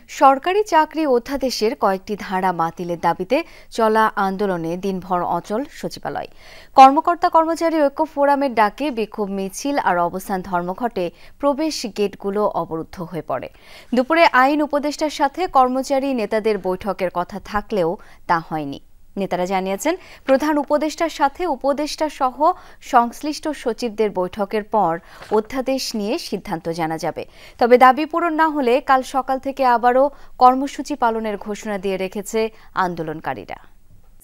সরকারি চাকরি অধ্যাদেশের কয়েকটি ধারা বাতিলের দাবিতে চলা আন্দোলনে দিনভর অচল সচিবালয়। কর্মকর্তা কর্মচারী ঐক্য ফোরামের ডাকে বিক্ষোভ মিছিল আর অবস্থান ধর্মঘটে প্রবেশ গেটগুলো অবরুদ্ধ হয়ে পড়ে। দুপুরে আইন উপদেষ্টার সাথে কর্মচারী নেতাদের বৈঠকের কথা থাকলেও তা হয়নি। নেতারা জানিয়েছেন, প্রধান উপদেষ্টার সাথে উপদেষ্টা সহ সংশ্লিষ্ট সচিবদের বৈঠকের পর অধ্যাদেশ নিয়ে সিদ্ধান্ত জানা যাবে। তবে দাবি পূরণ না হলে কাল সকাল থেকে আবারও কর্মসূচি পালনের ঘোষণা দিয়ে রেখেছে আন্দোলনকারীরা।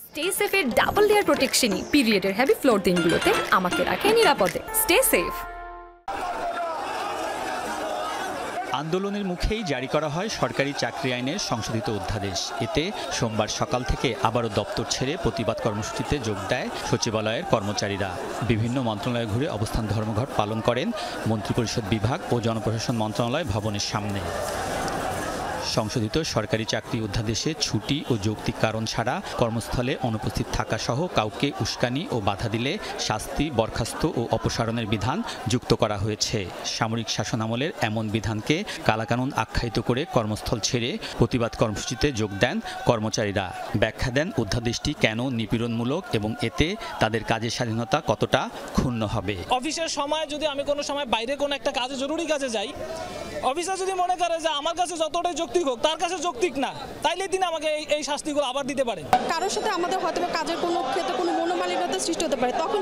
স্টে সেফের ডাবল লেয়ার প্রোটেকশনই পিরিয়ডের হেভি ফ্লোর দিনগুলোতে আমাকে রাখে নিরাপদে। Stay safe. আন্দোলনের মুখেই জারি করা হয় সরকারি চাকরি আইনের সংশোধিত অধ্যাদেশ। এতে সোমবার সকাল থেকে আবারও দপ্তর ছেড়ে প্রতিবাদ কর্মসূচিতে যোগ দেয় সচিবালয়ের কর্মচারীরা। বিভিন্ন মন্ত্রণালয় ঘুরে অবস্থান ধর্মঘট পালন করেন মন্ত্রিপরিষদ বিভাগ ও জনপ্রশাসন মন্ত্রণালয় ভবনের সামনে। সংশোধিত সরকারি চাকরি অধ্যাদেশে ছুটি ও যৌক্তিক কারণ ছাড়া কর্মস্থলে অনুপস্থিত থাকা সহ কাউকে উস্কানি ও বাধা দিলে শাস্তি, বরখাস্ত ও অপসারণের বিধান যুক্ত করা হয়েছে। সামরিক শাসনামলের এমন বিধানকে কালাকানুন আখ্যায়িত করে কর্মস্থল ছেড়ে প্রতিবাদ কর্মসূচিতে যোগ দেন কর্মচারীরা। ব্যাখ্যা দেন অধ্যাদেশটি কেন নিপীড়নমূলক এবং এতে তাদের কাজের স্বাধীনতা কতটা ক্ষুণ্ণ হবে। অফিসের সময় যদি আমি কোনো সময় বাইরে কোনো একটা কাজে জরুরি কাজে যাই, অফিসার যদি মনে করে যে আমার কাছে যতটাই যৌক্তিক হোক তার কাছে যৌক্তিক না, তাইলে তিনি আমাকে এই শাস্তিগুলো আবার দিতে পারেন। কারোর সাথে আমাদের হয়তো কাজের কোনো ক্ষেত্রে কোনো মনোমালিন্যতা সৃষ্টি হতে পারে, তখন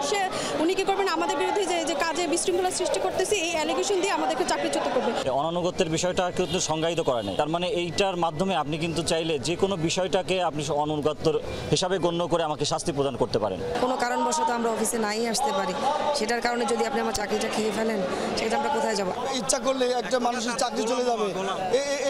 উনি কি করবেন, আমাদের বিরুদ্ধে যে কাজে বিশৃঙ্খলা সৃষ্টি করতেছে এই অ্যালিগেশন দিয়ে আমাদেরকে চাকরিচ্যুত করবে। অনানুগত্যের বিষয়টা কিন্তু সংজ্ঞায়িত করা নেই। তার মানে এইটার মাধ্যমে আপনি কিন্তু চাইলে যে কোনো বিষয়টাকে আপনি অনানুগত্যের হিসাবে গণ্য করে আমাকে শাস্তি প্রদান করতে পারেন। কোনো কারণবশত আমরা অফিসে নাই আসতে পারি, সেটার কারণে যদি আপনি আমার চাকরিটা খেয়ে ফেলেন, সেটা আমরা কোথায় যাব? ইচ্ছা করলে একটা মানুষের চাকরি চলে যাবে,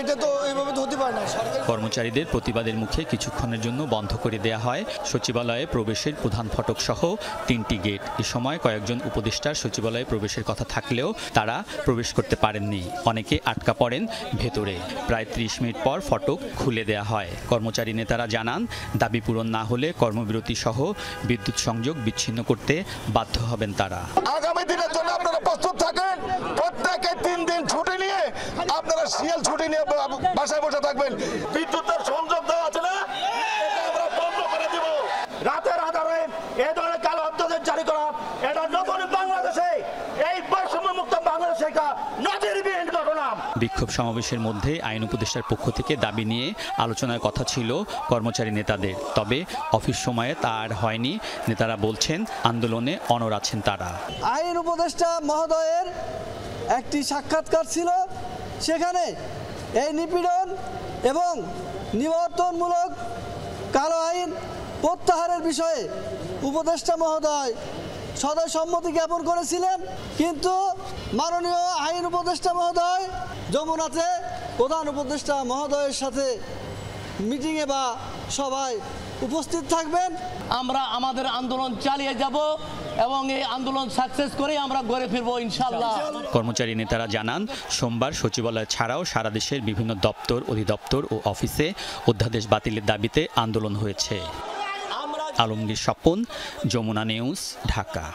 এটা তো এইভাবে তো হতে পারে না। কর্মচারীদের প্রতিবাদের মুখে কিছুক্ষণের জন্য বন্ধ করে দেয়া হয় সচিবালয়ে প্রবেশের প্রধান ফটক সহ 3টি গেট। এ সময় কয়েকজন উপদেষ্টার সচিবালয়ে প্রবেশের কথা থাকলেও তারা প্রবেশ করতে পারেননি। অনেকে আটকা পড়েন ভেতরে। প্রায় 30 মিনিট পর ফটক খুলে দেয়া হয়। কর্মচারী নেতারা জানান, দাবি পূরণ না হলে কর্মবিরতি সহ বিদ্যুৎ সংযোগ বিচ্ছিন্ন করতে বাধ্য হবেন তারা। আগামী দিনের জন্য আপনারা প্রস্তুত থাকেন। প্রত্যেকে 3 দিন ছুটি নিয়ে আপনারা সিএল ছুটি নিয়ে বাসায় বসে থাকবেন। বিদ্যুতের সংযোগ দেওয়া আছে না, এটা আমরা বন্ধ করে দিব। রাতের আধারে এই ধরনের কালো অধ্যাদেশ জারি করা, এটা নতুন বাংলাদেশে এই বৈষম্যমুক্ত বাংলাদেশে একটা নজিরবিহীন ঘটনা। বিক্ষোভ সমাবেশের মধ্যে আইন উপদেষ্টার পক্ষ থেকে দাবি নিয়ে আলোচনার কথা ছিল কর্মচারী নেতাদের। তবে অফিস সময়ে তা আর হয়নি। নেতারা বলছেন, আন্দোলনে অনড় আছেন তারা। আইন উপদেষ্টা মহোদয়ের একটি সাক্ষাৎকার ছিল, সেখানে এই নিপীড়ন এবং নিবর্তনমূলক কালো আইন প্রত্যাহারের বিষয়ে উপদেষ্টা মহোদয় সদয় সম্মতি জ্ঞাপন করেছিলেন। কিন্তু মাননীয় আইন উপদেষ্টা মহোদয় যমুনাতে প্রধান উপদেষ্টা মহোদয়ের সাথে মিটিংয়ে বা সভায় উপস্থিত থাকবেন। আমরা আমাদের আন্দোলন চালিয়ে যাব এবং এই আন্দোলন সাকসেস করে আমরা ঘরে ফিরবো ইনশাআল্লাহ। কর্মচারী নেতারা জানান, সোমবার সচিবালয় ছাড়াও সারা দেশের বিভিন্ন দপ্তর, অধিদপ্তর ও অফিসে অধ্যাদেশ বাতিলের দাবিতে আন্দোলন হয়েছে। আলমগীর স্বপন, যমুনা নিউজ, ঢাকা।